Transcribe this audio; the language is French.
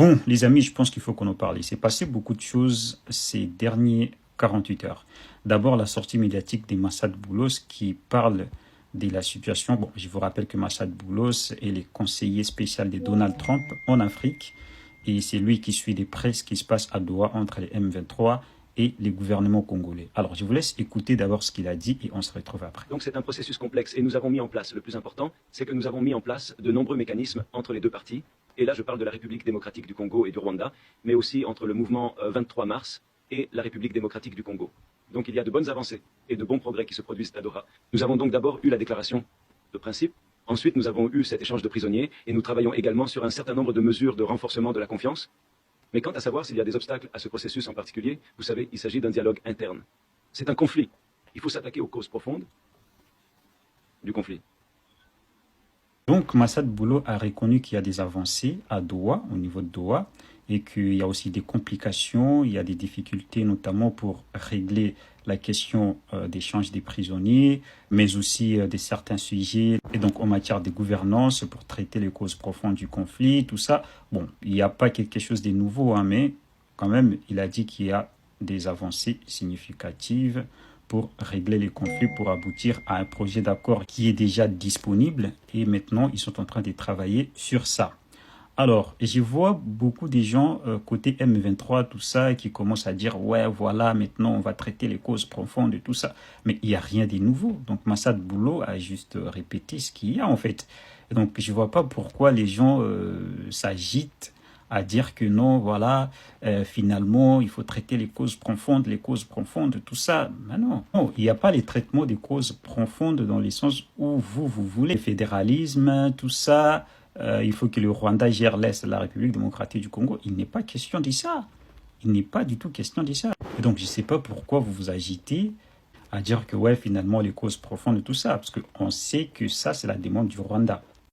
Bon, les amis, je pense qu'il faut qu'on en parle. Il s'est passé beaucoup de choses ces derniers 48 heures. D'abord, la sortie médiatique de Massad Boulos qui parle de la situation. Bon, je vous rappelle que Massad Boulos est le conseiller spécial de Donald Trump en Afrique. Et c'est lui qui suit de près ce qui se passe à Doha entre les M23 et les gouvernements congolais. Alors, je vous laisse écouter d'abord ce qu'il a dit et on se retrouve après. Donc c'est un processus complexe et nous avons mis en place, le plus important, c'est que nous avons mis en place de nombreux mécanismes entre les deux parties. Et là, je parle de la République démocratique du Congo et du Rwanda, mais aussi entre le mouvement 23 mars et la République démocratique du Congo. Donc il y a de bonnes avancées et de bons progrès qui se produisent à Doha. Nous avons donc d'abord eu la déclaration de principe. Ensuite, nous avons eu cet échange de prisonniers et nous travaillons également sur un certain nombre de mesures de renforcement de la confiance. Mais quant à savoir s'il y a des obstacles à ce processus en particulier, vous savez, il s'agit d'un dialogue interne. C'est un conflit. Il faut s'attaquer aux causes profondes du conflit. Donc, Massad Boulo a reconnu qu'il y a des avancées à Doha, au niveau de Doha, et qu'il y a aussi des complications, il y a des difficultés, notamment pour régler la question d'échange des prisonniers, mais aussi de certains sujets, et donc en matière de gouvernance, pour traiter les causes profondes du conflit, tout ça. Bon, il n'y a pas quelque chose de nouveau, hein, mais quand même, il a dit qu'il y a des avancées significatives pour régler les conflits, pour aboutir à un projet d'accord qui est déjà disponible. Et maintenant, ils sont en train de travailler sur ça. Alors, je vois beaucoup de gens côté M23, tout ça, qui commencent à dire, ouais, voilà, maintenant, on va traiter les causes profondes et tout ça. Mais il n'y a rien de nouveau. Donc, Massad Boulo a juste répété ce qu'il y a, en fait. Et donc, je ne vois pas pourquoi les gens s'agitent à dire que non, voilà, finalement, il faut traiter les causes profondes, tout ça. Mais non, non, il n'y a pas les traitements des causes profondes dans le sens où vous voulez. Le fédéralisme, tout ça, il faut que le Rwanda gère l'Est de la République démocratique du Congo. Il n'est pas question de ça. Il n'est pas du tout question de ça. Et donc, je ne sais pas pourquoi vous vous agitez à dire que, ouais, finalement, les causes profondes, tout ça, parce qu'on sait que ça, c'est la demande du Rwanda.